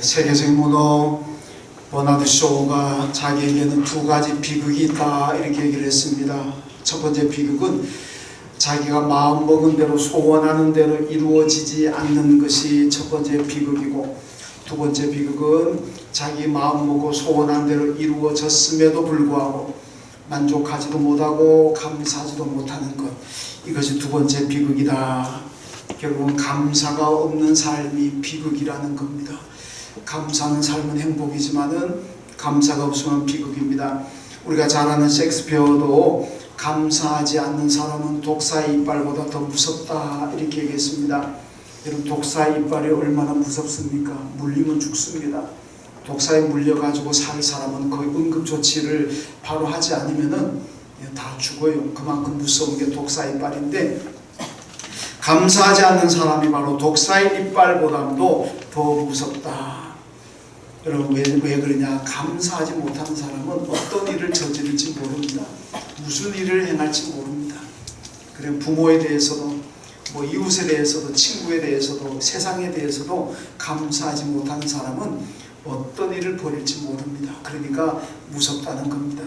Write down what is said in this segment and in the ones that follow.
세계적인 문호 버나드 쇼가 자기에게는 두 가지 비극이 있다 이렇게 얘기를 했습니다. 첫 번째 비극은 자기가 마음먹은 대로 소원하는 대로 이루어지지 않는 것이 첫 번째 비극이고, 두 번째 비극은 자기 마음먹고 소원한 대로 이루어졌음에도 불구하고 만족하지도 못하고 감사하지도 못하는 것, 이것이 두 번째 비극이다. 결국은 감사가 없는 삶이 비극이라는 겁니다. 감사하는 삶은 행복이지만은 감사가 없으면 비극입니다. 우리가 잘 아는 셰익스피어도 감사하지 않는 사람은 독사의 이빨보다 더 무섭다 이렇게 얘기했습니다. 여러분, 독사의 이빨이 얼마나 무섭습니까? 물리면 죽습니다. 독사에 물려가지고 살 사람은 거의 응급조치를 바로 하지 않으면은 다 죽어요. 그만큼 무서운 게 독사의 이빨인데, 감사하지 않는 사람이 바로 독사의 이빨보다도 더 무섭다. 여러분, 왜 그러냐? 감사하지 못하는 사람은 어떤 일을 저지를지 모릅니다. 무슨 일을 행할지 모릅니다. 그래, 부모에 대해서도 이웃에 대해서도 친구에 대해서도 세상에 대해서도 감사하지 못하는 사람은 어떤 일을 벌일지 모릅니다. 그러니까 무섭다는 겁니다.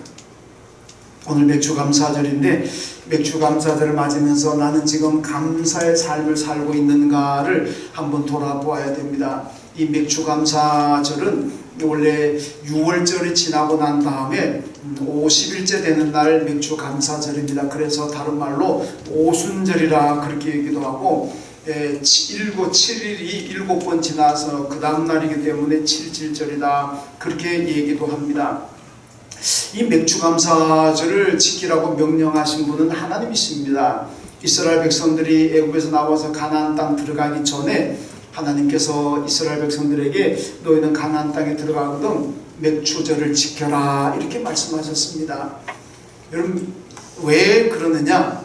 오늘 맥주감사절인데, 맥주감사절을 맞으면서 나는 지금 감사의 삶을 살고 있는가를 한번 돌아보아야 됩니다. 이 맥주감사절은 원래 6월절이 지나고 난 다음에 50일째 되는 날 맥주감사절입니다. 그래서 다른 말로 오순절이라 그렇게 얘기도 하고, 7일이 7번 지나서 그 다음 날이기 때문에 7.7절이다 그렇게 얘기도 합니다. 이 맥주감사절을 지키라고 명령하신 분은 하나님이십니다. 이스라엘 백성들이 애굽에서 나와서 가나안 땅 들어가기 전에 하나님께서 이스라엘 백성들에게 너희는 가나안 땅에 들어가거든 맥주절을 지켜라 이렇게 말씀하셨습니다. 여러분, 왜 그러느냐?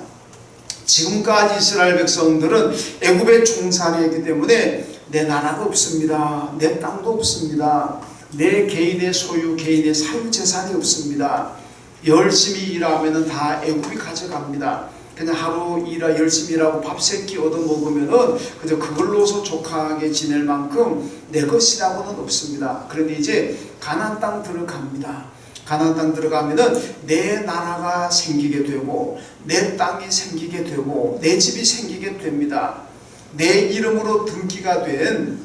지금까지 이스라엘 백성들은 애굽의 종살이였기 때문에 내 나라가 없습니다. 내 땅도 없습니다. 내 개인의 소유, 개인의 사유재산이 없습니다. 열심히 일하면 다 애굽이 가져갑니다. 그냥 하루 열심히 일하고 밥 세 끼 얻어먹으면은 그저 그걸로서 족하게 지낼 만큼 내 것이라고는 없습니다. 그런데 이제 가나안 땅 들어갑니다. 가나안 땅 들어가면은 내 나라가 생기게 되고 내 땅이 생기게 되고 내 집이 생기게 됩니다. 내 이름으로 등기가 된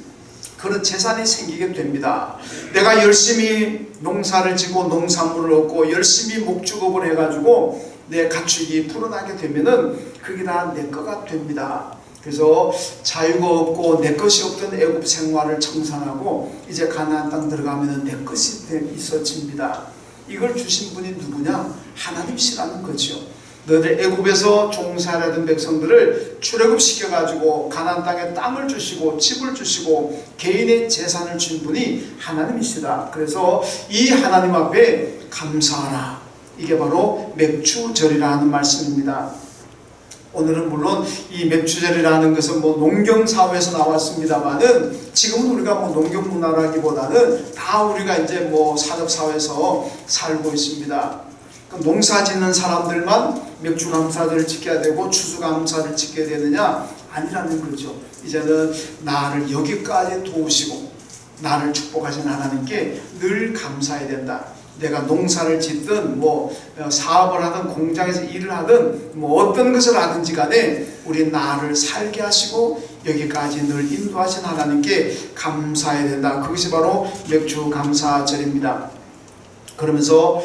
그런 재산이 생기게 됩니다. 내가 열심히 농사를 짓고 농산물을 얻고 열심히 목축업을 해가지고 내 가축이 불어나게 되면은 그게 다 내 거가 됩니다. 그래서 자유가 없고 내 것이 없던 애굽 생활을 청산하고 이제 가나안 땅 들어가면은 내 것이 있어집니다. 이걸 주신 분이 누구냐? 하나님이시라는 거죠. 너희들 애굽에서 종살이하던 백성들을 출애굽시켜가지고 가나안 땅에 땅을 주시고 집을 주시고 개인의 재산을 준 분이 하나님이시다. 그래서 이 하나님 앞에 감사하라. 이게 바로 맥주절이라는 말씀입니다. 오늘은 물론 이 맥주절이라는 것은 농경사회에서 나왔습니다만은 지금은 우리가 농경문화라기보다는 다 우리가 이제 산업사회에서 살고 있습니다. 농사 짓는 사람들만 맥주감사절을 지켜야 되고 추수감사를 지켜야 되느냐? 아니라는 거죠. 이제는 나를 여기까지 도우시고 나를 축복하신 하나님께 늘 감사해야 된다. 내가 농사를 짓든 사업을 하든 공장에서 일을 하든 어떤 것을 하든지 간에 우리 나를 살게 하시고 여기까지 늘 인도하신 하나님께 감사해야 된다. 그것이 바로 맥주감사절입니다. 그러면서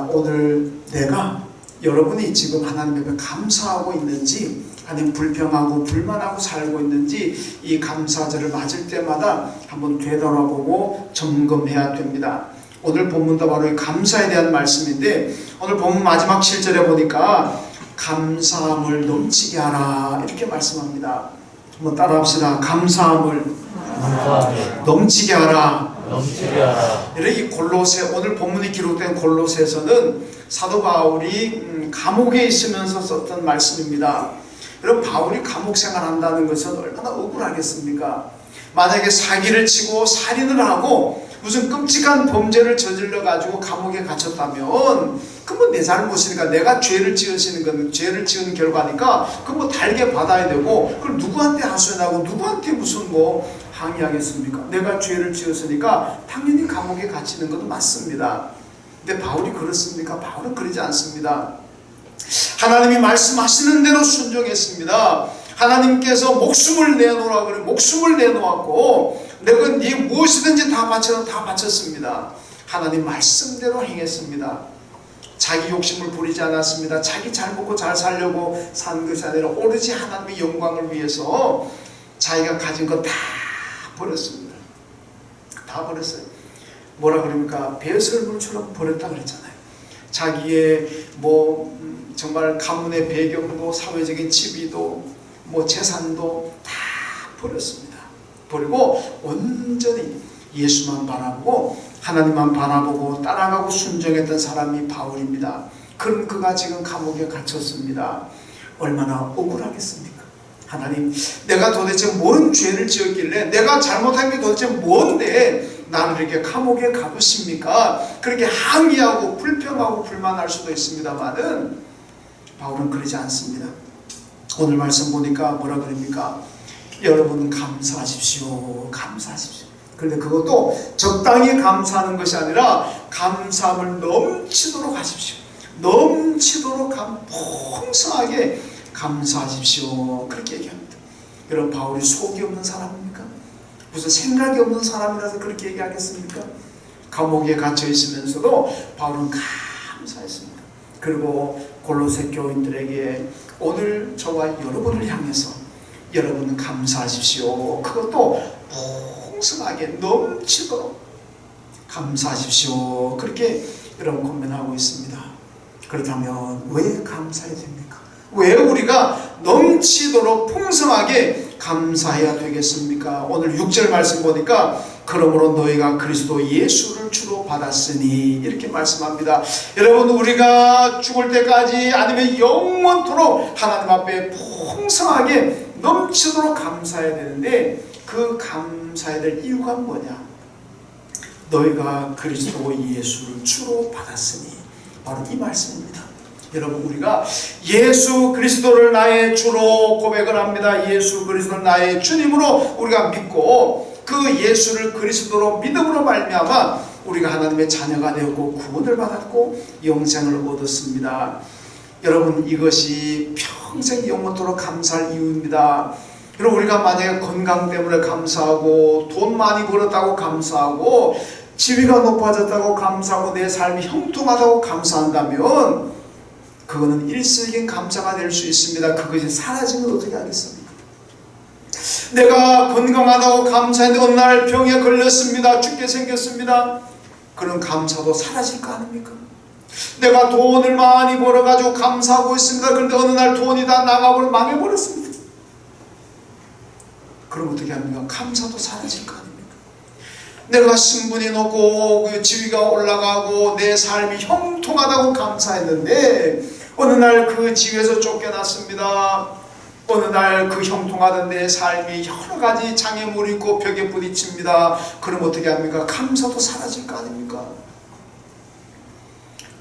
오늘 내가 여러분이 지금 하나님 앞에 감사하고 있는지 아니면 불평하고 불만하고 살고 있는지 이 감사절을 맞을 때마다 한번 되돌아보고 점검해야 됩니다. 오늘 본문도 바로 이 감사에 대한 말씀인데, 오늘 본문 마지막 7절에 보니까 감사함을 넘치게 하라 이렇게 말씀합니다. 한번 따라합시다. 감사함을 넘치게 하라. 이 골로새, 오늘 본문이 기록된 골로새서는 사도 바울이 감옥에 있으면서 썼던 말씀입니다. 여러분, 바울이 감옥 생활한다는 것은 얼마나 억울하겠습니까? 만약에 사기를 치고 살인을 하고 무슨 끔찍한 범죄를 저질러 가지고 감옥에 갇혔다면 그건 내 잘못이니까, 내가 죄를 지은 결과니까 그거 달게 받아야 되고, 그걸 누구한테 하소연하고 누구한테 무슨 항의하겠습니까? 내가 죄를 지었으니까 당연히 감옥에 갇히는 것도 맞습니다. 근데 바울이 그렇습니까? 바울은 그러지 않습니다. 하나님이 말씀하시는 대로 순종했습니다. 하나님께서 목숨을 내놓으라 그래 목숨을 내놓았고 내가 네 무엇이든지 다 바쳤습니다. 하나님 말씀대로 행했습니다. 자기 욕심을 부리지 않았습니다. 자기 잘 먹고 잘 살려고 산 것이 아니라 오로지 하나님의 영광을 위해서 자기가 가진 거 다 버렸습니다. 다 버렸어요. 뭐라 그럽니까? 배설물처럼 버렸다 그랬잖아요. 자기의 정말 가문의 배경도 사회적인 지위도 재산도 다 버렸습니다. 버리고 온전히 예수만 바라보고 하나님만 바라보고 따라가고 순종했던 사람이 바울입니다. 그럼 그가 지금 감옥에 갇혔습니다. 얼마나 억울하겠습니까? 하나님, 내가 도대체 뭔 죄를 지었길래 내가 잘못한 게 도대체 뭔데 나는 이렇게 감옥에 가보십니까? 그렇게 항의하고 불평하고 불만할 수도 있습니다만은 바울은 그러지 않습니다. 오늘 말씀 보니까 뭐라 그럽니까? 여러분 감사하십시오. 감사하십시오. 그런데 그것도 적당히 감사하는 것이 아니라 감사함을 넘치도록 하십시오. 넘치도록 풍성하게 감사하십시오. 그렇게 얘기합니다. 여러분 바울이 속이 없는 사람입니까? 무슨 생각이 없는 사람이라서 그렇게 얘기하겠습니까? 감옥에 갇혀 있으면서도 바울은 감사했습니다. 그리고 골로새 교인들에게 오늘 저와 여러분을 향해서 여러분 감사하십시오. 그것도 풍성하게 넘치도록 감사하십시오. 그렇게 여러분 권면하고 있습니다. 그렇다면 왜 감사해야 됩니까? 왜 우리가 넘치도록 풍성하게 감사해야 되겠습니까? 오늘 6절 말씀 보니까 그러므로 너희가 그리스도 예수를 주로 받았으니 이렇게 말씀합니다. 여러분 우리가 죽을 때까지 아니면 영원토록 하나님 앞에 풍성하게 넘치도록 감사해야 되는데 그 감사해야 될 이유가 뭐냐? 너희가 그리스도 예수를 주로 받았으니 바로 이 말씀입니다. 여러분 우리가 예수 그리스도를 나의 주로 고백을 합니다. 예수 그리스도를 나의 주님으로 우리가 믿고 그 예수를 그리스도로 믿음으로 말미암아 우리가 하나님의 자녀가 되었고 구원을 받았고 영생을 얻었습니다. 여러분 이것이 평생 영원토록 감사할 이유입니다. 여러분 우리가 만약에 건강 때문에 감사하고 돈 많이 벌었다고 감사하고 지위가 높아졌다고 감사하고 내 삶이 형통하다고 감사한다면 그거는 일시적인 감사가 될 수 있습니다. 그것이 사라지면 어떻게 하겠습니까? 내가 건강하다고 감사했는데 어느 날 병에 걸렸습니다. 죽게 생겼습니다. 그런 감사도 사라질 거 아닙니까? 내가 돈을 많이 벌어가지고 감사하고 있습니다. 그런데 어느 날 돈이 다 나가버려 망해버렸습니다. 그럼 어떻게 합니까? 감사도 사라질 거 아닙니까? 내가 신분이 높고 지위가 올라가고 내 삶이 형통하다고 감사했는데 어느 날 그 지위에서 쫓겨났습니다. 어느 날 그 형통하던 내 삶이 여러 가지 장애물이 있고 벽에 부딪힙니다. 그럼 어떻게 합니까? 감사도 사라질 거 아닙니까?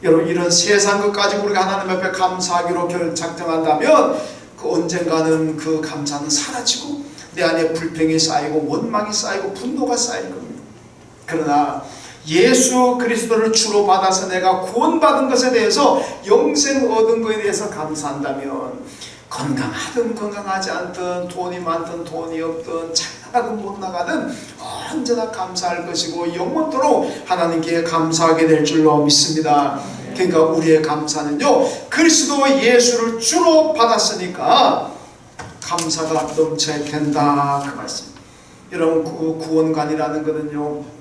여러분 이런 세상 것까지 우리가 하나님 앞에 감사하기로 작정한다면 그 언젠가는 그 감사는 사라지고 내 안에 불평이 쌓이고 원망이 쌓이고 분노가 쌓일 겁니다. 그러나 예수 그리스도를 주로 받아서 내가 구원받은 것에 대해서 영생 얻은 것에 대해서 감사한다면 건강하든 건강하지 않든 돈이 많든 돈이 없든 잘 나가든 못 나가든 언제나 감사할 것이고 영원토록 하나님께 감사하게 될 줄로 믿습니다. 그러니까 우리의 감사는요 그리스도 예수를 주로 받았으니까 감사가 넘쳐야 된다 그 말씀. 여러분 그 구원관이라는 것은요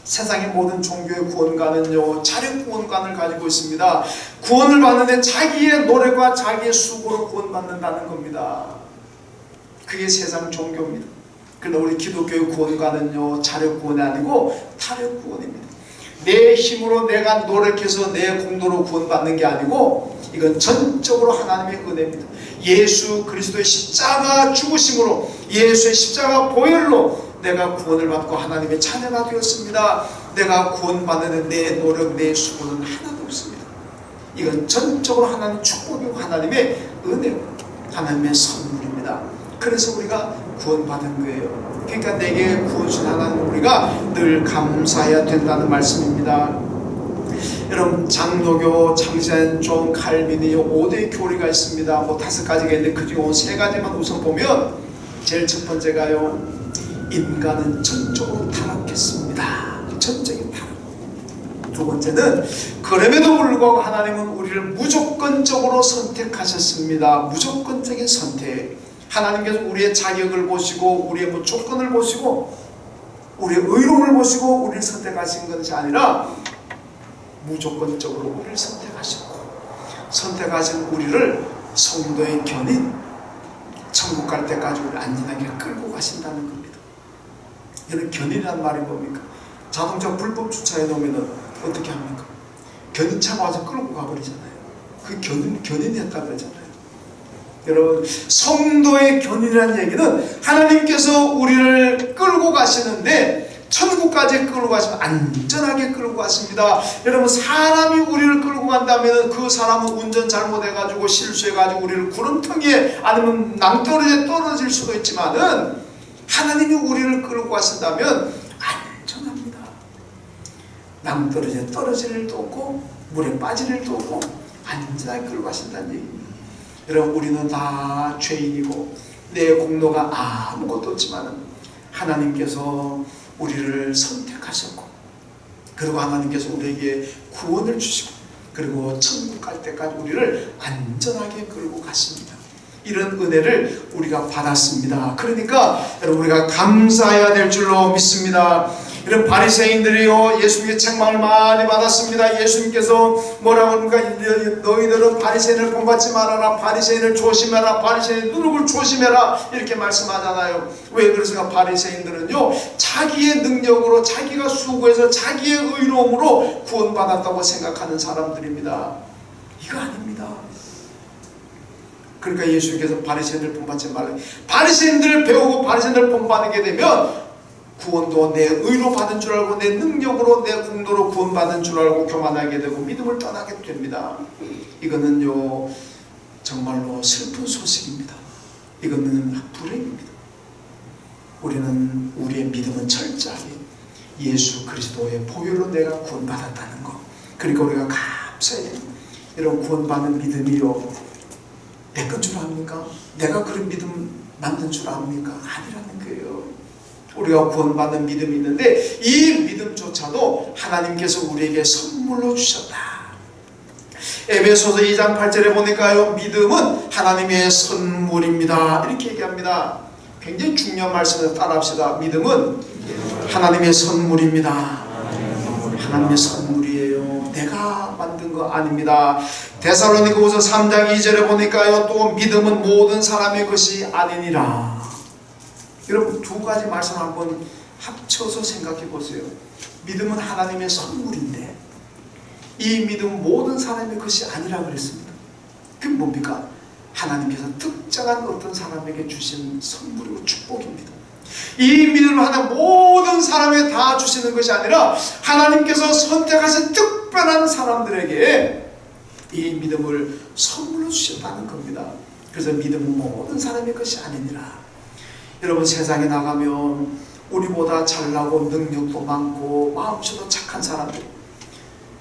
세상의 모든 종교의 구원관은요 자력 구원관을 가지고 있습니다. 구원을 받는데 자기의 노력과 자기의 수고로 구원받는다는 겁니다. 그게 세상 종교입니다. 그러나 우리 기독교의 구원관은요 자력 구원이 아니고 타력 구원입니다. 내 힘으로 내가 노력해서 내 공로로 구원받는 게 아니고 이건 전적으로 하나님의 은혜입니다. 예수 그리스도의 십자가 죽으심으로 예수의 십자가 보혈로 내가 구원을 받고 하나님의 자녀가 되었습니다. 내가 구원받는 내 노력, 내 수고는 하나도 없습니다. 이건 전적으로 하나님 축복이고 하나님의 은혜고 하나님의 선물입니다. 그래서 우리가 구원받은 거예요. 그러니까 내게 구원 주신 하나님 우리가 늘 감사해야 된다는 말씀입니다. 여러분, 장로교, 장신종, 칼빈이 5대 교리가 있습니다. 뭐 5가지가 있는데 그중에 3가지만 우선 보면, 제일 첫 번째가요, 인간은 전적으로 타락했습니다. 전적인 타락. 두 번째는, 그럼에도 불구하고 하나님은 우리를 무조건적으로 선택하셨습니다. 무조건적인 선택. 하나님께서 우리의 자격을 보시고 우리의 뭐 조건을 보시고 우리의 의로움을 보시고 우리를 선택하신 것이 아니라 무조건적으로 우리를 선택하셨고, 선택하신 우리를 성도의 견인, 천국 갈 때까지 우리를 안전하게 끌고 가신다는 겁니다. 여러분, 견인이란 말이 뭡니까? 자동차 불법 주차해 놓으면 어떻게 합니까? 견인차가 와서 끌고 가버리잖아요. 그 견인이 했다 그러잖아요. 여러분, 성도의 견인이라는 얘기는 하나님께서 우리를 끌고 가시는데, 천국까지 끌고 가시면 안전하게 끌고 가십니다. 여러분, 사람이 우리를 끌고 간다면 그 사람은 운전 잘못해가지고 실수해가지고 우리를 구름텅이에 아니면 낭떠러지에 떨어질 수도 있지만은, 하나님이 우리를 끌고 가신다면 안전합니다. 낭떠러지에 떨어질 일도 없고 물에 빠질 일도 없고 안전하게 끌고 가신다는 얘기입니다. 여러분, 우리는 다 죄인이고 내 공로가 아무것도 없지만은 하나님께서 우리를 선택하셨고, 그리고 하나님께서 우리에게 구원을 주시고, 그리고 천국 갈 때까지 우리를 안전하게 끌고 가십니다. 이런 은혜를 우리가 받았습니다. 그러니까 여러분, 우리가 감사해야 될 줄로 믿습니다. 이런 바리새인들이요, 예수님의 책망을 많이 받았습니다. 예수님께서 뭐라고 그러니까, 너희들은 바리새인을 본받지 말아라, 바리새인을 조심해라, 바리새인의 누룩을 조심해라, 이렇게 말씀하잖아요. 왜 그러세요? 바리새인들은요, 자기의 능력으로, 자기가 수고해서 자기의 의로움으로 구원받았다고 생각하는 사람들입니다. 이거 아닙니다. 그러니까 예수님께서 바리새인들 본받지 말라. 바리새인들을 배우고 바리새인들을 본받게 되면 구원도 내 의로 받은 줄 알고 내 능력으로 내 공로로 구원받은 줄 알고 교만하게 되고 믿음을 떠나게 됩니다. 이거는요, 정말로 슬픈 소식입니다. 이거는 불행입니다. 우리는 우리의 믿음은 철저하게 예수 그리스도의 보혈로 내가 구원받았다는 것, 그러니까 우리가 감사해야 됩니다. 이런 구원받는 믿음이요, 내 건 줄 압니까? 내가 그런 믿음 만든 줄 압니까? 아니라는 거예요. 우리가 구원받는 믿음이 있는데 이 믿음조차도 하나님께서 우리에게 선물로 주셨다. 에베소서 2장 8절에 보니까요, 믿음은 하나님의 선물입니다, 이렇게 얘기합니다. 굉장히 중요한 말씀을 따라합시다. 믿음은 하나님의 선물입니다. 하나님의 선물이에요. 내가 만든 거 아닙니다. 데살로니가후서 3장 2절에 보니까요, 또 믿음은 모든 사람의 것이 아니니라. 여러분, 두 가지 말씀 한번 합쳐서 생각해 보세요. 믿음은 하나님의 선물인데 이 믿음은 모든 사람의 것이 아니라 그랬습니다. 그게 뭡니까? 하나님께서 특정한 어떤 사람에게 주신 선물이고 축복입니다. 이 믿음을 하나 모든 사람에게 다 주시는 것이 아니라 하나님께서 선택하신 특별한 사람들에게 이 믿음을 선물로 주셨다는 겁니다. 그래서 믿음은 모든 사람의 것이 아니니라. 여러분, 세상에 나가면 우리보다 잘나고 능력도 많고 마음씨도 착한 사람들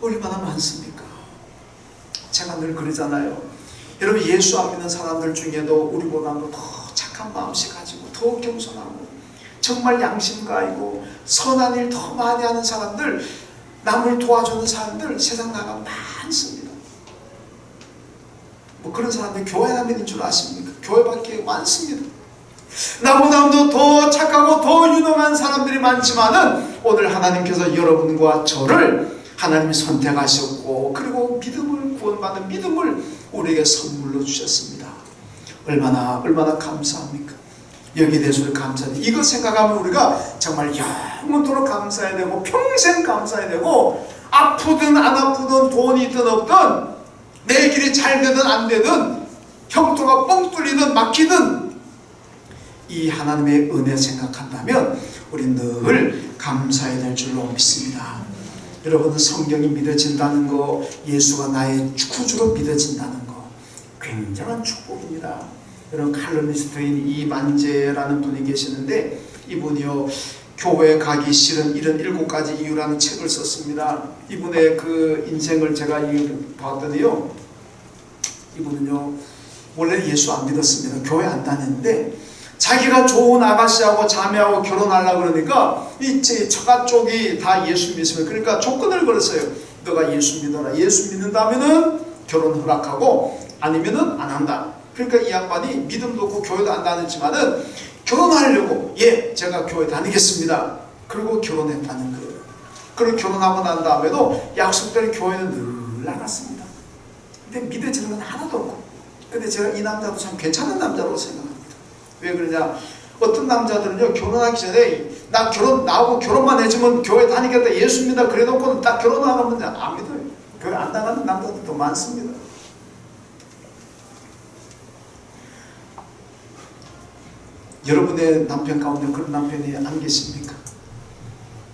얼마나 많습니까? 제가 늘 그러잖아요. 여러분, 예수 안 믿는 사람들 중에도 우리보다도 더 착한 마음씨 가지고 더 겸손하고 정말 양심가이고 선한 일 더 많이 하는 사람들, 남을 도와주는 사람들 세상 나가면 많습니다. 뭐 그런 사람들 교회 안 믿는 줄 아십니까? 교회 밖에 많습니다. 나보다도 더 착하고 더 유능한 사람들이 많지만은 오늘 하나님께서 여러분과 저를 하나님이 선택하셨고, 그리고 믿음을, 구원받는 믿음을 우리에게 선물로 주셨습니다. 얼마나 감사합니까? 여기에 대해서 감사합니다. 이거 생각하면 우리가 정말 영원토록 감사해야 되고 평생 감사해야 되고, 아프든 안 아프든 돈이 있든 없든 내 길이 잘 되든 안 되든 형통가 뻥 뚫리든 막히든 이 하나님의 은혜 생각한다면 우리 늘 감사해야 될 줄로 믿습니다. 여러분, 성경이 믿어진다는 거, 예수가 나의 구주로 믿어진다는 거 굉장한 축복입니다. 이런 칼럼니스트인 이만재라는 분이 계시는데 이분이요 교회 가기 싫은 77가지 이유라는 책을 썼습니다. 이분의 그 인생을 제가 봤더니요 이분은요 원래 예수 안 믿었습니다. 교회 안 다녔는데 자기가 좋은 아가씨하고 자매하고 결혼하려고 그러니까 이 처가 쪽이 다 예수 믿으면 그러니까 조건을 걸었어요. 너가 예수 믿어라. 예수 믿는다면은 결혼 허락하고 아니면은 안 한다. 그러니까 이 양반이 믿음도 없고 교회도 안 다녔지만은 결혼하려고 제가 교회 다니겠습니다. 그리고 결혼했다는 거예요. 그리고 결혼하고 난 다음에도 약속대로 교회는 늘 나갔습니다. 근데 믿어지는 건 하나도 없고 근데 제가 이 남자도 참 괜찮은 남자라고 생각합니다. 왜 그러냐 어떤 남자들은요 결혼하기 전에 나하고 결혼만 해주면 교회 다니겠다 예수 믿어 그래놓고는 딱 결혼하면 안 믿어요. 교회 안 나가는 남자들도 많습니다. 여러분의 남편 가운데 그런 남편이 안 계십니까?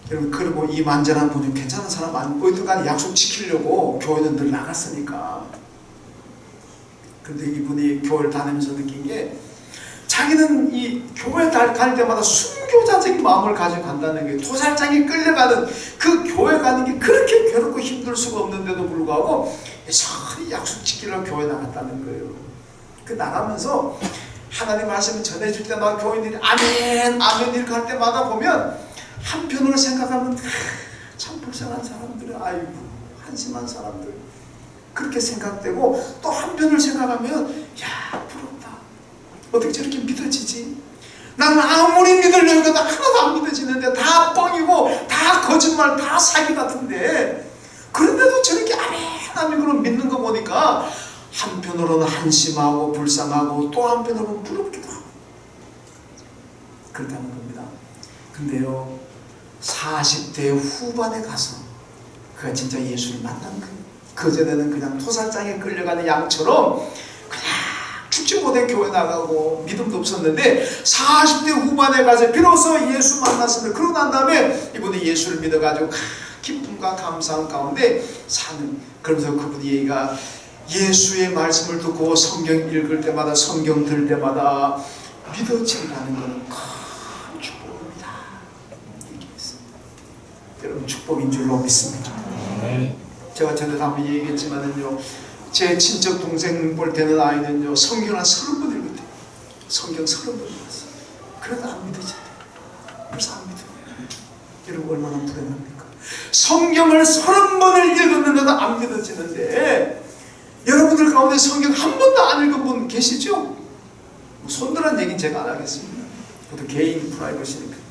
여러분 그리고 이 만재라는 분이 괜찮은 사람 아니고 어떻게 약속 지키려고 교회는 늘 나갔으니까. 근데 이분이 교회를 다니면서 느낀 게 자기는 이 교회 갈 때마다 순교자적인 마음을 가지고 간다는 게 도살장에 끌려가는 그 교회 가는 게 그렇게 괴롭고 힘들 수가 없는데도 불구하고 여전히 약속 지키려고 교회 나갔다는 거예요. 그 나가면서 하나님 말씀을 전해줄 때마다 교인들이 아멘 아멘 이렇게 할 때마다 보면 한편으로 생각하면 참 불쌍한 사람들 아이고 한심한 사람들 그렇게 생각되고 또 한편을 생각하면 야 부럽다 어떻게 저렇게 믿어지지? 나는 아무리 믿으려고 해도 하나도 안 믿어지는데 다 뻥이고 다 거짓말 다 사기 같은데 그런데도 저렇게 아멘 아멘 그럼 믿는 거 보니까 한편으로는 한심하고 불쌍하고 또 한편으로는 부럽기도 하고 그렇다는 겁니다. 근데요 40대 후반에 가서 그가 진짜 예수를 만난 거예요. 그전에는 그냥 토살장에 끌려가는 양처럼 그냥 죽지 못해 교회 나가고 믿음도 없었는데 40대 후반에 가서 비로소 예수 만났습니다. 그러고 난 다음에 이분이 예수를 믿어가지고 기쁨과 감사함 가운데 사는 그러면서 그분이 얘기가 예수의 말씀을 듣고 성경 읽을 때마다 성경 들 때마다 믿어진다는 것은 큰 축복입니다. 얘기했습니다. 여러분 축복인 줄로 믿습니다. 제가 전에도 한번 얘기했지만은요 제 친척 동생 볼 때는 아이는요 성경 한 30번 읽었대요. 성경 30번 읽었어요. 그래도 안 믿어진대요. 벌써 안 믿어요. 여러분 얼마나 불행합니까? 성경을 30번을 읽었는데도 안 믿어지는데 여러분들 가운데 성경 한 번도 안 읽은 분 계시죠? 손들한 얘기는 제가 안 하겠습니다. 그것도 개인 프라이버시니까.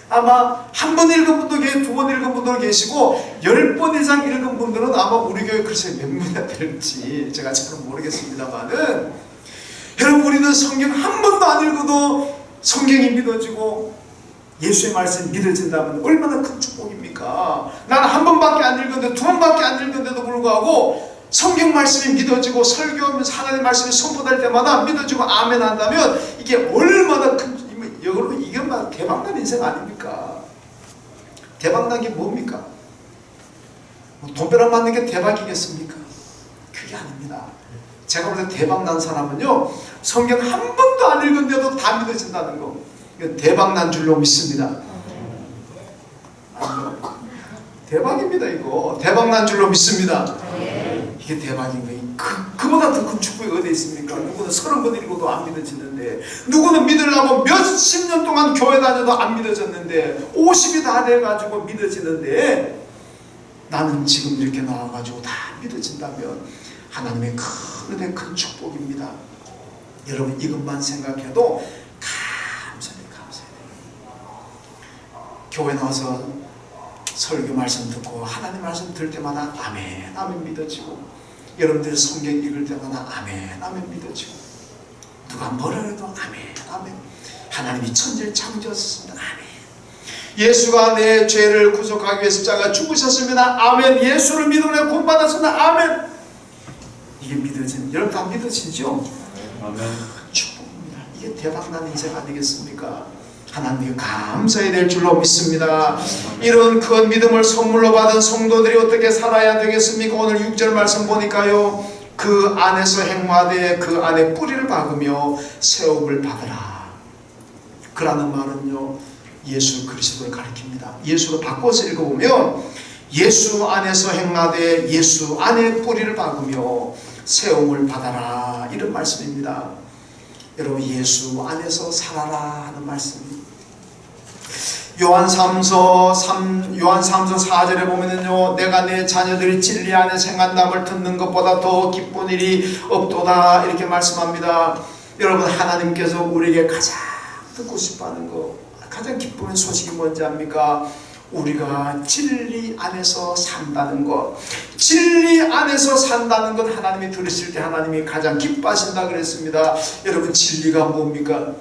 아마 한 번 읽은 분도 계시고 2번 읽은 분도 계시고 10번 이상 읽은 분들은 아마 우리 교회 글쎄 몇 명이나 될지 제가 잘 모르겠습니다만은 여러분 우리는 성경 한 번도 안 읽어도 성경이 믿어지고 예수의 말씀이 믿어진다면 얼마나 큰 축복입니까? 나는 한 번밖에 안 읽었는데 2번밖에 안 읽었는데도 불구하고 성경 말씀이 믿어지고 설교하면서 하나님의 말씀이 선포될 때마다 믿어지고 아멘 한다면 이게 얼마나 큰 여러분 이게 막 대박난 인생 아닙니까? 대박난 게 뭡니까? 돈벼락 맞는 게 대박이겠습니까? 그게 아닙니다. 제가 볼 때 대박난 사람은요 성경 한 번도 안 읽은데도 다 믿어진다는 거 이건 대박난 줄로 믿습니다. 대박입니다. 이거 대박난 줄로 믿습니다. 이게 대박인 거예요. 그보다 더 큰 축복이 어디 있습니까? 누구는 30번 읽어도 안 믿어지는데 누구는 믿으려고 몇십 년 동안 교회 다녀도 안 믿어졌는데 50이 다 돼가지고 믿어지는데 나는 지금 이렇게 나와가지고 다 믿어진다면 하나님의 큰 축복입니다. 여러분 이것만 생각해도 감사해요. 교회 나와서 설교 말씀 듣고 하나님 말씀 들을 때마다 아멘 아멘 믿어지고 여러분들 성경 읽을 때마다 아멘 아멘 믿어지고 누가 뭐라 해도 아멘 아멘 하나님이 천지를 창조하셨습니다. 아멘 예수가 내 죄를 구속하기 위해서 십자가에 죽으셨습니다. 아멘 예수를 믿음으로 구원받았습니다. 아멘 이게 믿어지는 여러분 다 믿어지죠? 아멘 축복입니다. 이게 대박난 인생 아니겠습니까? 하나님께 감사해야 될 줄로 믿습니다. 이런 큰 믿음을 선물로 받은 성도들이 어떻게 살아야 되겠습니까? 오늘 6절 말씀 보니까요 그 안에서 행하되 그 안에 뿌리를 박으며 세움을 받으라. 그라는 말은요, 예수 그리스도를 가리킵니다. 예수로 바꿔서 읽어보면 예수 안에서 행하되 예수 안에 뿌리를 박으며 세움을 받아라, 이런 말씀입니다. 여러분, 예수 안에서 살아라 하는 말씀입니다. 요한 3서 4절에 보면은요, 내가 내 자녀들이 진리 안에서 행한담을 듣는 것보다 더 기쁜 일이 없도다, 이렇게 말씀합니다. 여러분, 하나님께서 우리에게 가장 듣고 싶어하는 거, 가장 기쁜 소식이 뭔지 압니까? 우리가 진리 안에서 산다는 것. 진리 안에서 산다는 것 하나님이 들으실 때 하나님이 가장 기뻐하신다 그랬습니다. 여러분, 진리가 뭡니까?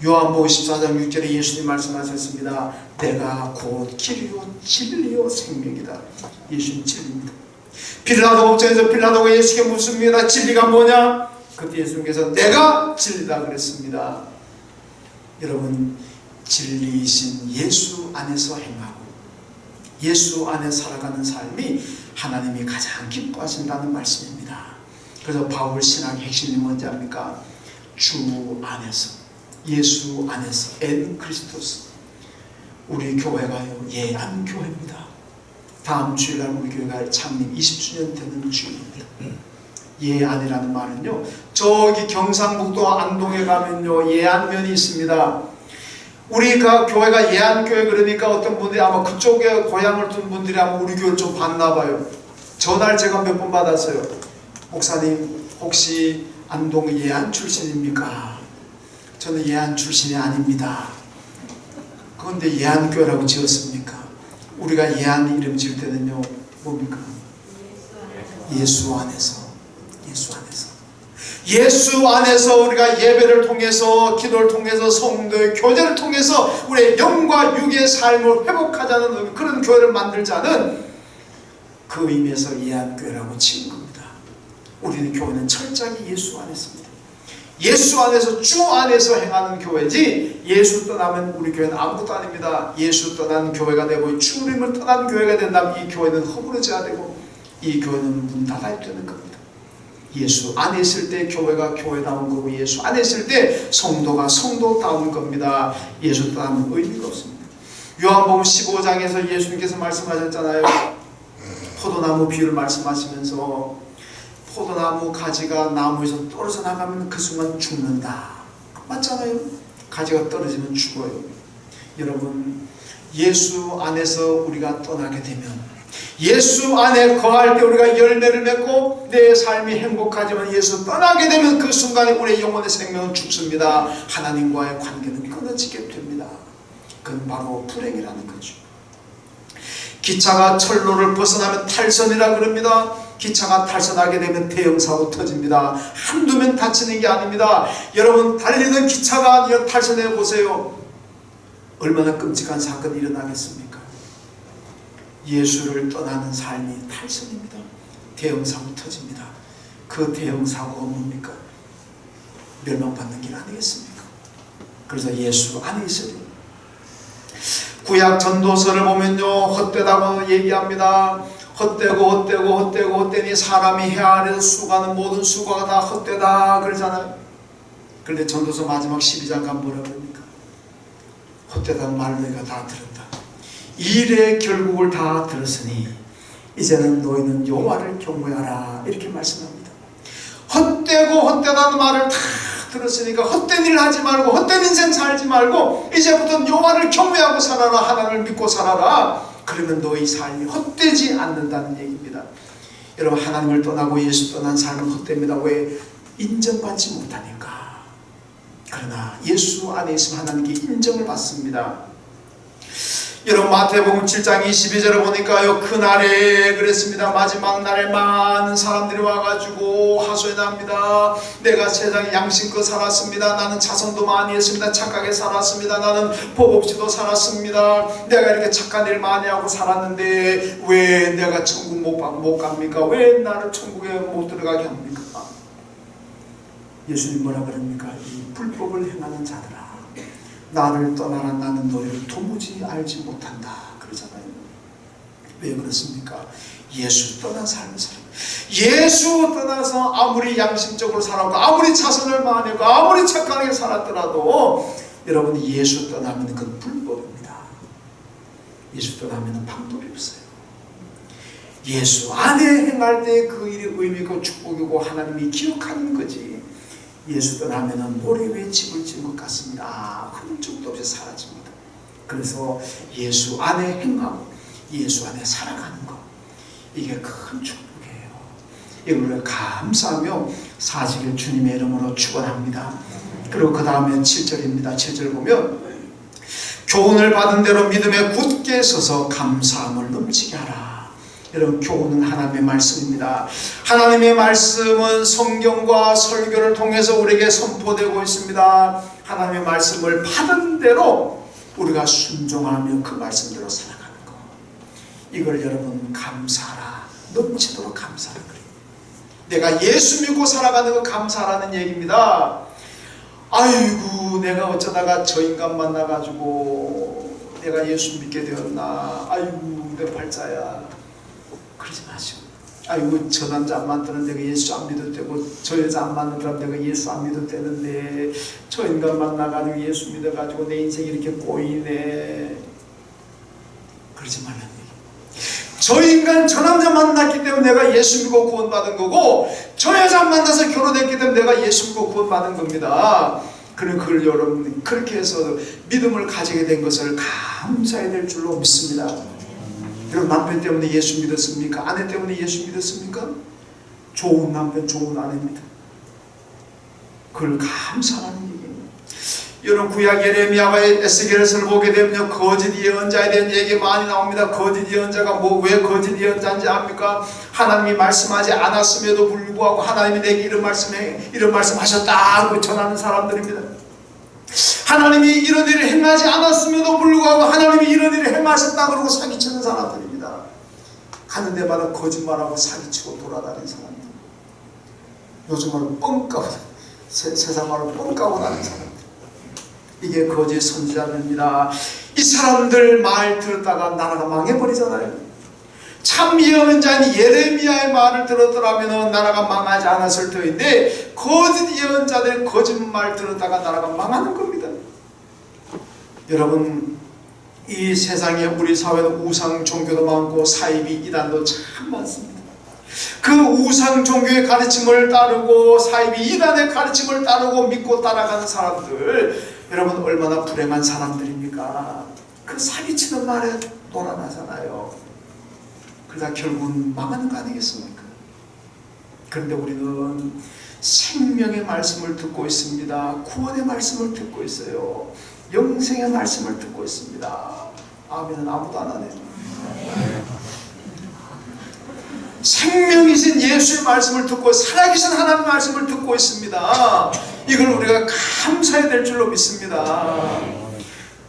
요한복음 14장 6절에 예수님 말씀하셨습니다. 내가 곧 길이요 진리요 생명이다. 예수님 진리입니다. 빌라도 법정에서 빌라도가 예수께 묻습니다. 진리가 뭐냐? 그때 예수님께서 내가 진리다 그랬습니다. 여러분, 진리이신 예수 안에서 행하고 예수 안에 살아가는 삶이 하나님이 가장 기뻐하신다는 말씀입니다. 그래서 바울 신앙의 핵심이 뭔지 압니까? 주 안에서, 예수 안에서, 엔 그리스도스. 우리 교회가요, 예안교회입니다. 다음 주일날 우리 교회가 창립 20주년 되는 주일입니다. 예안이라는 말은요, 저기 경상북도 안동에 가면요, 예안면이 있습니다. 우리가 교회가 예안교회, 그러니까 어떤 분들이 아마 그쪽에 고향을 둔 분들이 아마 우리 교회를 좀 봤나봐요. 전화를 제가 몇 번 받았어요. 목사님, 혹시 안동 예안 출신입니까? 저는 예안 출신이 아닙니다. 그런데 예안교회라고 지었습니까? 우리가 예안 이름 지을 때는요, 뭡니까? 예수 안에서, 예수 안에서. 예수 안에서 우리가 예배를 통해서, 기도를 통해서, 성도의 교제를 통해서 우리의 영과 육의 삶을 회복하자는 그런 교회를 만들자는 그 의미에서 예안교회라고 지은 겁니다. 우리는 교회는 철저하게 예수 안에서입니다. 예수 안에서, 주 안에서 행하는 교회지, 예수 떠나면 우리 교회는 아무것도 아닙니다. 예수 떠난 교회가 되고 주님을 떠난 교회가 된다면 이 교회는 허물어져야 되고 이 교회는 문 닫아야 되는 겁니다. 예수 안에 있을 때 교회가 교회다운 거고 예수 안에 있을 때 성도가 성도다운 겁니다. 예수 떠나면 의미가 없습니다. 요한복음 15장에서 예수님께서 말씀하셨잖아요. 포도나무 비유를 말씀하시면서 포도나무 가지가 나무에서 떨어져 나가면 그 순간 죽는다. 맞잖아요. 가지가 떨어지면 죽어요. 여러분, 예수 안에서 우리가 떠나게 되면, 예수 안에 거할 때 우리가 열매를 맺고 내 삶이 행복하지만 예수 떠나게 되면 그 순간에 우리의 영혼의 생명은 죽습니다. 하나님과의 관계는 끊어지게 됩니다. 그건 바로 불행이라는 거죠. 기차가 철로를 벗어나면 탈선이라 그럽니다. 기차가 탈선하게 되면 대형사고 터집니다. 한두 명 다치는 게 아닙니다. 여러분, 달리던 기차가 탈선해 보세요. 얼마나 끔찍한 사건이 일어나겠습니까? 예수를 떠나는 삶이 탈선입니다. 대형사고 터집니다. 그 대형사고가 뭡니까? 멸망받는 길 아니겠습니까? 그래서 예수 안에 있어야 돼요. 구약 전도서를 보면요, 헛되다고 얘기합니다. 헛되니 사람이 헤아려서 수고하는 모든 수고가 다 헛되다 그러잖아요. 그런데 전도서 마지막 12장 가면 뭐라 그럽니까? 헛되다는 말을 너희가 다 들었다. 일의 결국을 다 들었으니 이제는 너희는 여호와를 경외하라, 이렇게 말씀합니다. 헛되다는 말을 다 들었으니까 헛된 일 하지 말고 헛된 인생 살지 말고 이제부터는 여호와를 경외하고 살아라, 하나님을 믿고 살아라. 그러면 너희 삶이 헛되지 않는다는 얘기입니다. 여러분, 하나님을 떠나고 예수 떠난 삶은 헛됩니다. 왜? 인정받지 못하니까. 그러나 예수 안에 있으면 하나님께 인정을 받습니다. 여러분, 마태복음 7장 22절을 보니까요, 그날에 그랬습니다. 마지막 날에 많은 사람들이 와가지고 하소연합니다. 내가 세상에 양심껏 살았습니다. 나는 자선도 많이 했습니다. 착하게 살았습니다. 나는 복 없이도 살았습니다. 내가 이렇게 착한 일 많이 하고 살았는데 왜 내가 천국 못 갑니까? 왜 나를 천국에 못 들어가게 합니까? 예수님 뭐라 그럽니까? 이 불법을 행하는 자들아, 나를 떠나라, 나는 너희를 도무지 알지 못한다 그러잖아요. 왜 그렇습니까? 예수 떠난 삶을 살아요. 예수 떠나서 아무리 양심적으로 살았고 아무리 자선을 많이 했고 아무리 착하게 살았더라도 여러분 예수 떠나면 그건 불법입니다. 예수 떠나면 방법이 없어요. 예수 안에 행할 때 그 일이 의미고 축복이고 하나님이 기억하는 거지. 예수 떠나면 모래 위에 집을 지은 것 같습니다. 흔적도 없이 사라집니다. 그래서 예수 안에 행하고 예수 안에 살아가는 것, 이게 큰 축복이에요. 이걸 감사하며 사시길 주님의 이름으로 축원합니다. 그리고 그 다음에 7절입니다. 7절 보면 교훈을 받은 대로 믿음에 굳게 서서 감사함을 넘치게 하라. 여러분, 교훈은 하나님의 말씀입니다. 하나님의 말씀은 성경과 설교를 통해서 우리에게 선포되고 있습니다. 하나님의 말씀을 받은 대로 우리가 순종하며 그 말씀대로 살아가는 것, 이걸 여러분 감사하라, 넘치도록 감사하라 그래요. 내가 예수 믿고 살아가는 거 감사하라는 얘기입니다. 아이고 내가 어쩌다가 저 인간 만나가지고 내가 예수 믿게 되었나, 아이고 내 팔자야, 그러지 마시고, 아이고 저 남자 안 만나는 내가 예수 안 믿어도 되고 저 여자 안 만나는 내가 예수 안 믿어도 되는데 저 인간 만나가지고 예수 믿어가지고 내 인생이 이렇게 꼬이네, 그러지 말라는 얘기. 저 인간 저 남자 만났기 때문에 내가 예수 믿고 구원받은 거고 저 여자 만나서 결혼했기 때문에 내가 예수 믿고 구원받은 겁니다. 그럼 그걸 여러분 그렇게 해서 믿음을 가지게 된 것을 감사해야 될 줄로 믿습니다. 여러분, 남편 때문에 예수 믿었습니까? 아내 때문에 예수 믿었습니까? 좋은 남편 좋은 아내입니다. 그걸 감사하는 얘기입니다. 여러분, 구약 예레미야와 에스겔서를 보게 되면 거짓 예언자에 대한 얘기 많이 나옵니다. 거짓 예언자가 왜 거짓 예언자인지 압니까? 하나님이 말씀하지 않았음에도 불구하고 하나님이 내게 이런 말씀하셨다고 전하는 사람들입니다. 하나님이 이런 일을 행하지 않았음에도 불구하고 하나님이 이런 일을 행하셨다 그러고 사기치는 사람들입니다. 가는 데마다 거짓말하고 사기치고 돌아다니는 사람들, 요즘 말로 뻥까고, 세상 말로 뻥까고 다니는 사람들, 이게 거짓 선지자들입니다. 이 사람들 말 들었다가 나라가 망해버리잖아요. 참 예언자인 예레미야의 말을 들었더라면 나라가 망하지 않았을 터인데 거짓 예언자들 거짓말 들었다가 나라가 망하는 겁니다. 여러분, 이 세상에 우리 사회는 우상 종교도 많고 사이비 이단도 참 많습니다. 그 우상 종교의 가르침을 따르고 사이비 이단의 가르침을 따르고 믿고 따라가는 사람들, 여러분 얼마나 불행한 사람들입니까? 그 사기치는 말에 놀아나잖아요. 그러다 결국은 망하는 거 아니겠습니까? 그런데 우리는 생명의 말씀을 듣고 있습니다. 구원의 말씀을 듣고 있어요. 영생의 말씀을 듣고 있습니다. 아멘은 아무도 안 하네요. 생명이신 예수의 말씀을 듣고 살아계신 하나님의 말씀을 듣고 있습니다. 이걸 우리가 감사해야 될 줄로 믿습니다.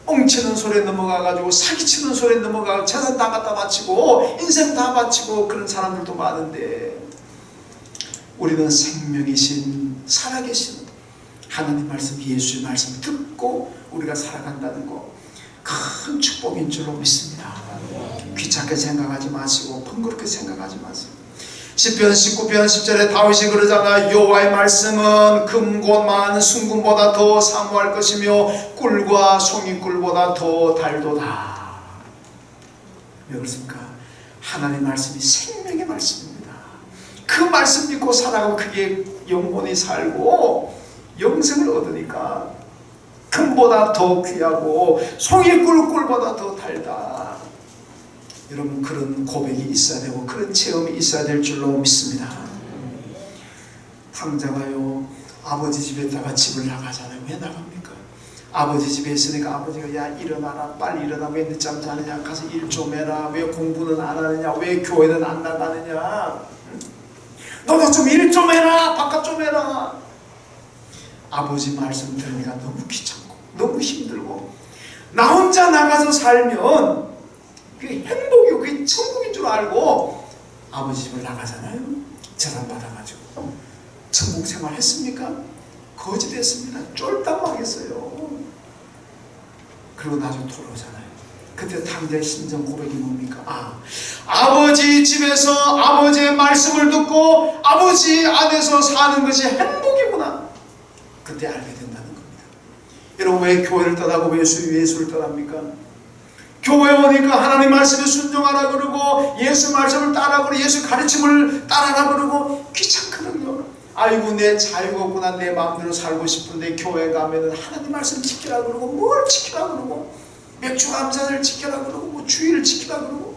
뻥치는 소리에 넘어가가지고 사기치는 소리에 넘어가고 재산 다 갖다 바치고 인생 다 바치고 그런 사람들도 많은데, 우리는 생명이신 살아계신 하나님 말씀, 예수의 말씀을 듣고 우리가 살아간다는 거 큰 축복인 줄로 믿습니다. 귀찮게 생각하지 마시고 번거롭게 생각하지 마세요. 시편 19편 10절에 다윗이 그러잖아요. 여호와의 말씀은 금과 순금보다 더 사모할 것이며 꿀과 송이꿀보다 더 달도다. 왜 그렇습니까? 하나님의 말씀이 생명의 말씀입니다. 그 말씀 믿고 살아가고 그게 영혼이 살고 영생을 얻으니까 금보다 더 귀하고 송이꿀보다 더 달다. 여러분, 그런 고백이 있어야 되고 그런 체험이 있어야 될 줄로 믿습니다. 탕자가요, 아버지 집에다가 집을 나가잖아요. 왜 나갑니까? 아버지 집에 있으니까 아버지가 야 일어나라, 빨리 일어나, 왜 늦잠 자느냐, 가서 일 좀 해라, 왜 공부는 안 하느냐, 왜 교회는 안 나가느냐, 너도 좀 일 좀 해라, 바깥 좀 해라. 아버지 말씀 들으니까 너무 귀찮고 너무 힘들고 나 혼자 나가서 살면 그게 행복이고 그게 천국인 줄 알고 아버지 집을 나가잖아요. 재산 받아가지고 천국 생활 했습니까? 거짓했습니다. 쫄딱 망했어요. 그리고 나중에 돌아오잖아요. 그때 탕자의 심정 고백이 뭡니까? 아버지 집에서 아버지의 말씀을 듣고 아버지 안에서 사는 것이 행복이구나, 그때 알게 된다는 겁니다. 여러분, 왜 교회를 떠나고 왜 예수를 떠납니까? 교회 오니까 하나님 말씀에 순종하라 그러고 예수 말씀을 따라 그러고 예수 가르침을 따라라 그러고 귀찮거든요. 아이고, 내 자유가 없구나, 내 마음대로 살고 싶은데 교회 가면은 하나님 말씀 지키라 그러고 뭘 지키라 그러고 맥주 감사를 지키라 그러고 뭐 주의를 지키라 그러고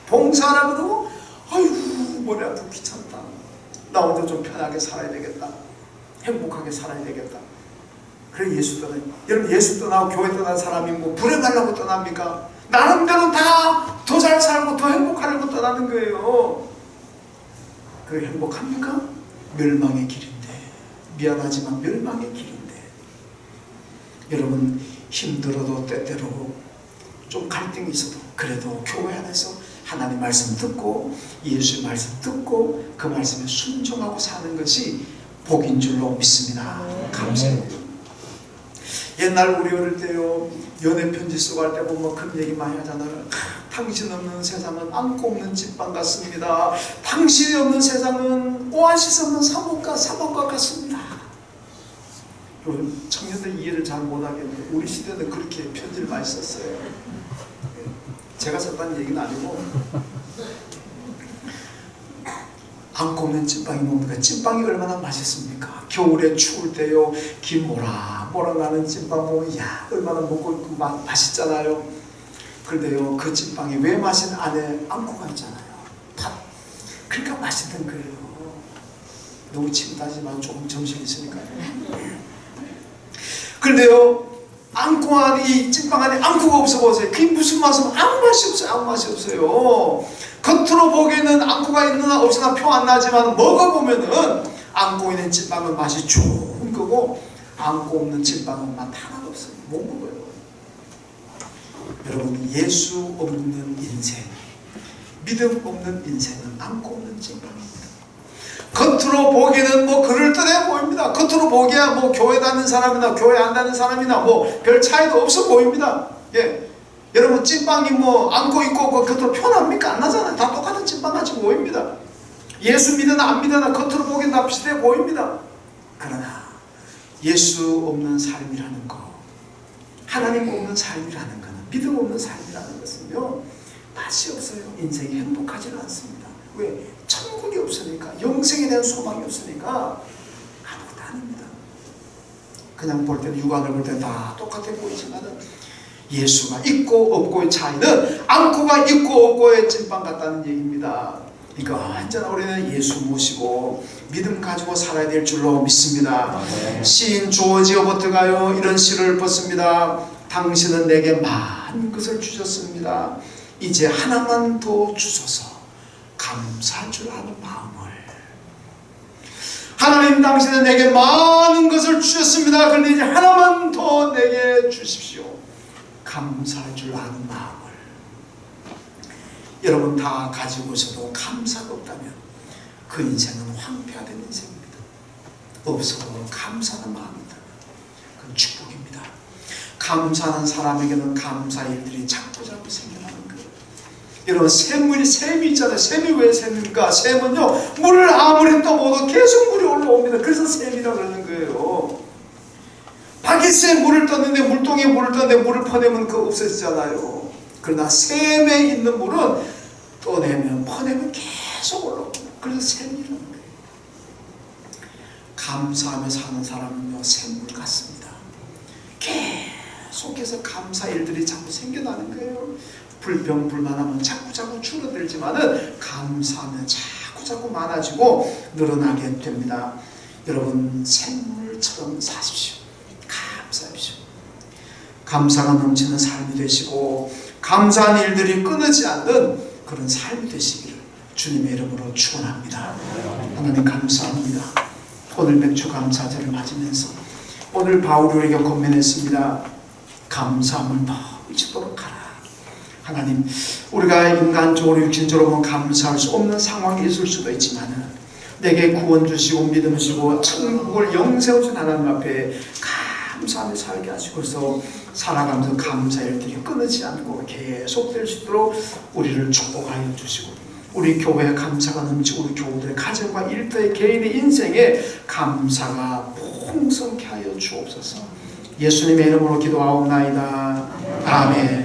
봉사하라 그러고, 아이고 머리 아프고 귀찮다, 나 혼자 좀 편하게 살아야 되겠다, 행복하게 살아야 되겠다. 그래 예수 떠나요. 여러분, 예수 떠나고 교회 떠난 사람이 뭐 불행하려고 떠납니까? 나름대로 다 더 잘 살고 더 행복하려고 떠나는 거예요. 그게 행복합니까? 멸망의 길인데, 미안하지만 멸망의 길인데. 여러분, 힘들어도 때때로 좀 갈등이 있어도 그래도 교회 안에서 하나님 말씀 듣고 예수의 말씀 듣고 그 말씀에 순종하고 사는 것이 복인 줄로 믿습니다. 감사해요. 옛날 우리 어릴 때요, 연애 편지 쓰고 할 때 보면 그런 얘기 많이 하잖아요. 당신 없는 세상은 안고 없는 집방 같습니다. 당신이 없는 세상은 오아시스 없는 사막과 같습니다. 청년들 이해를 잘 못하겠는데 우리 시대는 그렇게 편지를 많이 썼어요. 제가 썼다는 얘기는 아니고, 안고 없는 찐빵이 뭡니까? 찐빵이 얼마나 맛있습니까? 겨울에 추울 때요, 김 모락 나는 찐빵 보면 야 얼마나 먹고 있고 맛있잖아요. 그런데요, 그 찐빵이 왜 맛있는 안에 안고가 있잖아요. 그러니까 맛있는 거예요. 너무 침다지만 조금 정신이 있으니까요. 그런데요, 안고 안에, 이 찐빵 안에 안고가 없어 보세요. 그게 무슨 맛은? 아무 맛이 없어요. 아무 맛이 없어요. 겉으로 보기에는 안고가 있느나 없으나 표 안 나지만 먹어보면은 안고 있는 찐빵은 맛이 좋은 거고 안고 없는 찐빵은 맛 하나도 없어요. 못 먹어요. 여러분, 예수 없는 인생, 믿음 없는 인생은 안고 없는 찐빵입니다. 겉으로 보기에는 뭐 그럴듯해 보입니다. 겉으로 보기야 뭐 교회 다니는 사람이나 교회 안 다니는 사람이나 뭐 별 차이도 없어 보입니다. 예, 여러분, 찐빵이 뭐 안고 있고 겉으로 표납니까? 안 나잖아요. 다 똑같은 찐빵 같이 보입니다. 예수 믿으나 안 믿으나 겉으로 보기엔 다 비슷해 보입니다. 그러나 예수 없는 삶이라는 거, 하나님 없는 삶이라는 거는, 믿음 없는 삶이라는 것은요, 맛이 없어요. 인생이 행복하지는 않습니다. 왜? 천국이 없으니까, 영생에 대한 소망이 없으니까 아무것도 아닙니다. 그냥 볼 때는, 육안을 볼 때는 다 똑같아 보이지만은 예수가 있고 없고의 차이는 안고가 있고 없고의 찐빵 같다는 얘기입니다. 그러니까 언제나 우리는 예수 모시고 믿음 가지고 살아야 될 줄로 믿습니다. 시인 조지 어버트가요, 이런 시를 썼습니다. 당신은 내게 많은 것을 주셨습니다. 이제 하나만 더 주소서. 감사할 줄 아는 마음을. 하나님, 당신은 내게 많은 것을 주셨습니다. 그런데 이제 하나만 더 내게 주십시오. 감사할 줄 아는 마음을. 여러분, 다 가지고서도 감사가 없다면 그 인생은 황폐화된 인생입니다. 없어도 감사하는 마음이 있다면 그건 축복입니다. 감사하는 사람에게는 감사 일들이 자꾸 생겨나는 거예요. 여러분, 샘이 있잖아요. 샘이 왜 샘입니까? 샘은요, 물을 아무리 떠먹어도 계속 물이 올라옵니다. 그래서 샘이라고 그러는 거예요. 바퀴스에 물을 떴는데, 물통에 물을 떴는데 물을 퍼내면 그거 없어지잖아요. 그러나 샘에 있는 물은 떠내면 퍼내면 계속 올라옵니다. 그래서 샘이라는 거예요. 감사하며 사는 사람은요, 샘물 같습니다. 계속해서 감사 일들이 자꾸 생겨나는 거예요. 불평불만하면 자꾸 줄어들지만은 감사하면 자꾸 많아지고 늘어나게 됩니다. 여러분, 샘물처럼 사십시오. 감사합시오. 감사가 넘치는 삶이 되시고 감사한 일들이 끊이지 않는 그런 삶이 되시기를 주님의 이름으로 축원합니다. 하나님, 감사합니다. 오늘 맥주 감사절을 맞으면서 오늘 바울이 우리에게 권면했습니다. 감사함을 넘치도록 하라. 하나님, 우리가 인간적으로 육신적으로 보면 감사할 수 없는 상황이 있을 수도 있지만 내게 구원 주시고 믿음 주시고 천국을 영세우신 하나님 앞에 감사하며 살게 하시고서 살아가면서 감사의 일들이 끊이지 않고 앞으로 계속될 수 있도록 우리를 축복하여 주시고 우리 교회에 감사가 넘치고 우리 교우들의 가정과 일터의 개인의 인생에 감사가 풍성케 하여 주옵소서. 예수님의 이름으로 기도하옵나이다. 아멘.